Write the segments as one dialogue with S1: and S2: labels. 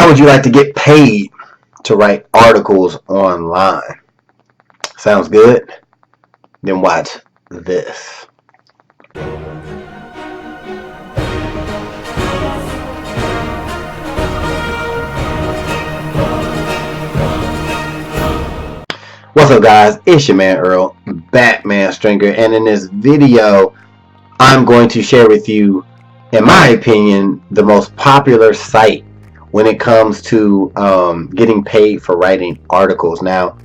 S1: How would you like to get paid to write articles online? Sounds good? Then watch this. What's up, guys? It's your man Earl, Batman Stringer, and in this video I'm going to share with you, in my opinion, the most popular site when it comes to getting paid for writing articles. Now,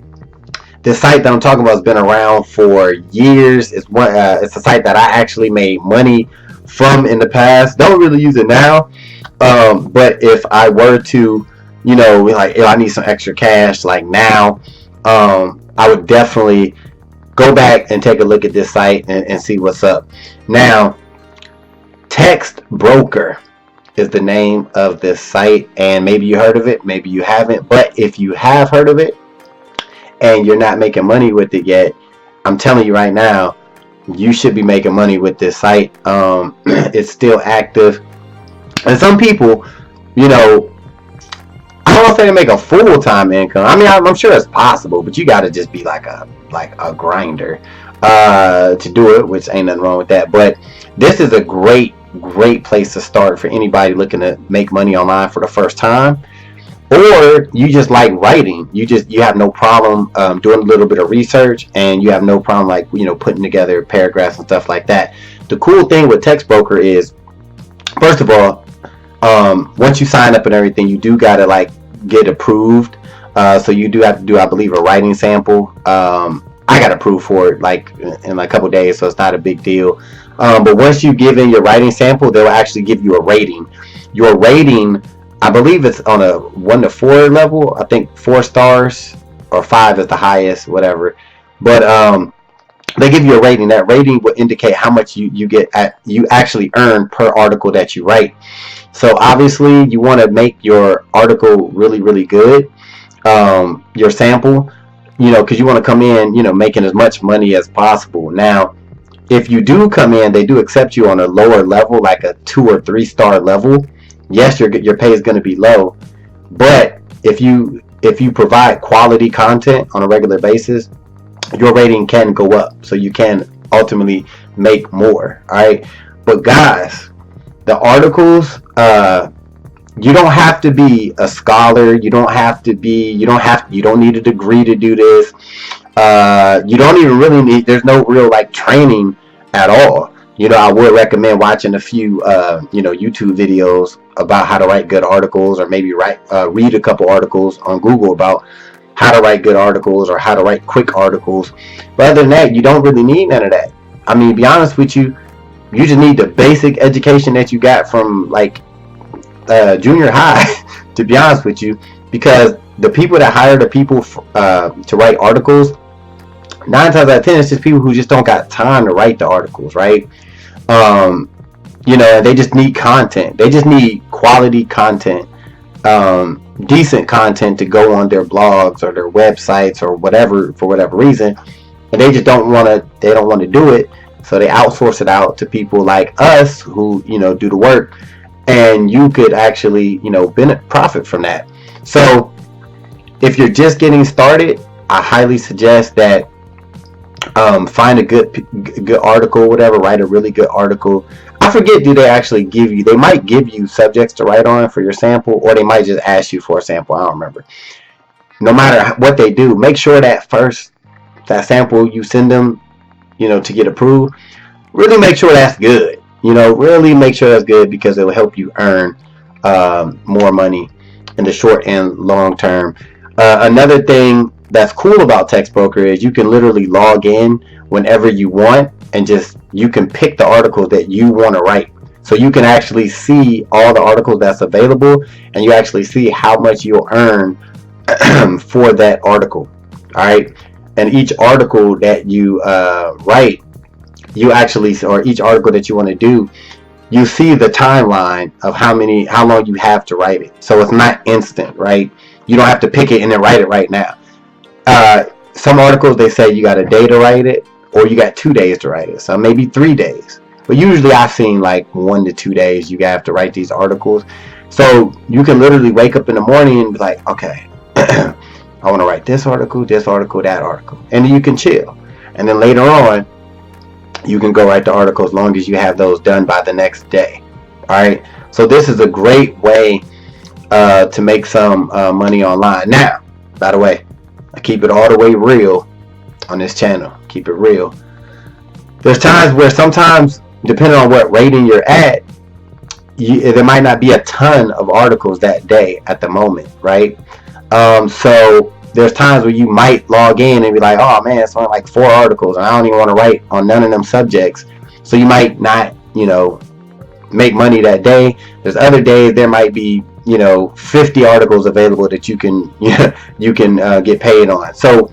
S1: this site that I'm talking about has been around for years. It's a site that I actually made money from in the past. Don't really use it now, but if I were to, like if I need some extra cash, like now, I would definitely go back and take a look at this site and see what's up. Now, Text Broker is the name of this site, and maybe you heard of it, maybe you haven't, but if you have heard of it and you're not making money with it yet, I'm telling you right now, you should be making money with this site. It's still active, and some people, I don't want to say to make a full-time income. I mean, I'm sure it's possible, but you got to just be like a grinder to do it, which ain't nothing wrong with that. But this is a great place to start for anybody looking to make money online for the first time, or you just like writing. You have no problem doing a little bit of research, and you have no problem putting together paragraphs and stuff like that. The cool thing with Text Broker is, first of all, once you sign up and everything, you do gotta get approved. So you do have to do, I believe, a writing sample. I got approved for it in a couple days, so it's not a big deal. But once you give in your writing sample, they'll actually give you a rating. Your rating, I believe it's on a 1 to 4 level. I think 4 stars or 5 is the highest, whatever. But they give you a rating. That rating will indicate how much you actually earn per article that you write. So obviously you want to make your article really, really good. Your sample, because you want to come in, making as much money as possible. Now, if you do come in, they do accept you on a lower level, like a 2 or 3 star level. Yes, your pay is going to be low, but if you provide quality content on a regular basis, your rating can go up, so you can ultimately make more. All right, but guys, the articles, you don't have to be a scholar. You don't need a degree to do this. You don't even really need, there's no real training at all. I would recommend watching a few YouTube videos about how to write good articles, or maybe read a couple articles on Google about how to write good articles or how to write quick articles. But other than that, you don't really need none of that. I mean, to be honest with you, you just need the basic education that you got from junior high, to be honest with you, because the people that hire the people to write articles, 9 times out of 10, it's just people who just don't got time to write the articles, right? They just need content. They just need quality content, decent content to go on their blogs or their websites or whatever, for whatever reason, and they just don't want to do it, so they outsource it out to people like us who do the work, and you could actually profit from that. So if you're just getting started, I highly suggest that find a good article, whatever. Write a really good article. I forget, do they actually give you, they might give you subjects to write on for your sample, or they might just ask you for a sample. I don't remember. No matter what they do, make sure that that sample you send them, to get approved, really make sure that's good. Really make sure that's good, because it will help you earn more money in the short and long term. Another thing that's cool about Text Broker is you can literally log in whenever you want, and you can pick the articles that you want to write. So you can actually see all the articles that's available, and you actually see how much you'll earn for that article. All right, and each article that you write, or each article that you want to do, you see the timeline of how long you have to write it. So it's not instant, right? You don't have to pick it and then write it right now. Some articles, they say you got a day to write it, or you got 2 days to write it. So maybe 3 days. But usually I've seen 1 to 2 days you have to write these articles. So you can literally wake up in the morning and be like, okay, I want to write this article, that article. And then you can chill. And then later on, you can go write the article as long as you have those done by the next day. All right. So this is a great way to make some money online. Now, by the way, I keep it all the way real on this channel. Keep it real. There's times where sometimes, depending on what rating you're at, there might not be a ton of articles that day at the moment, right? So there's times where you might log in and be like, oh man, it's only like 4 articles and I don't even want to write on none of them subjects. So you might not, make money that day. There's other days there might be, 50 articles available that you can get paid on. So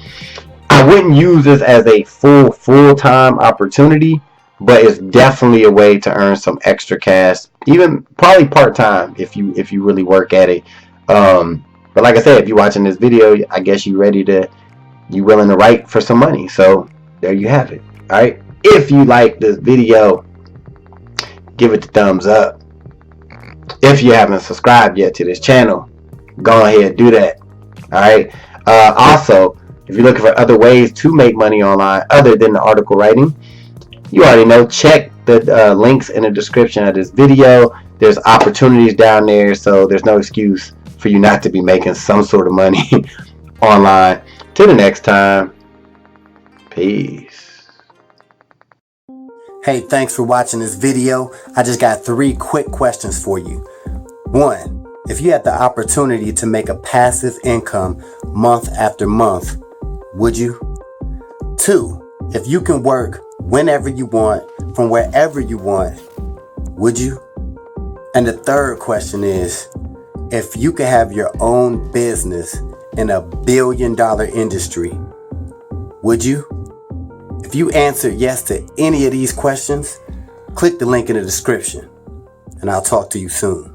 S1: I wouldn't use this as a full-time opportunity, but it's definitely a way to earn some extra cash, even probably part-time if you really work at it. But like I said, if you're watching this video, I guess you willing to write for some money. So there you have it. All right. If you like this video, give it the thumbs up. If you haven't subscribed yet to this channel, go ahead and do that. All right. Also, if you're looking for other ways to make money online other than the article writing, you already know, check the links in the description of this video. There's opportunities down there, so there's no excuse for you not to be making some sort of money online. Till the next time, peace. Hey, thanks for watching this video. I just got 3 quick questions for you. 1, if you had the opportunity to make a passive income month after month, would you? 2, if you can work whenever you want, from wherever you want, would you? And the 3rd question is, if you could have your own business in a $1 billion industry, would you? If you answered yes to any of these questions, click the link in the description, and I'll talk to you soon.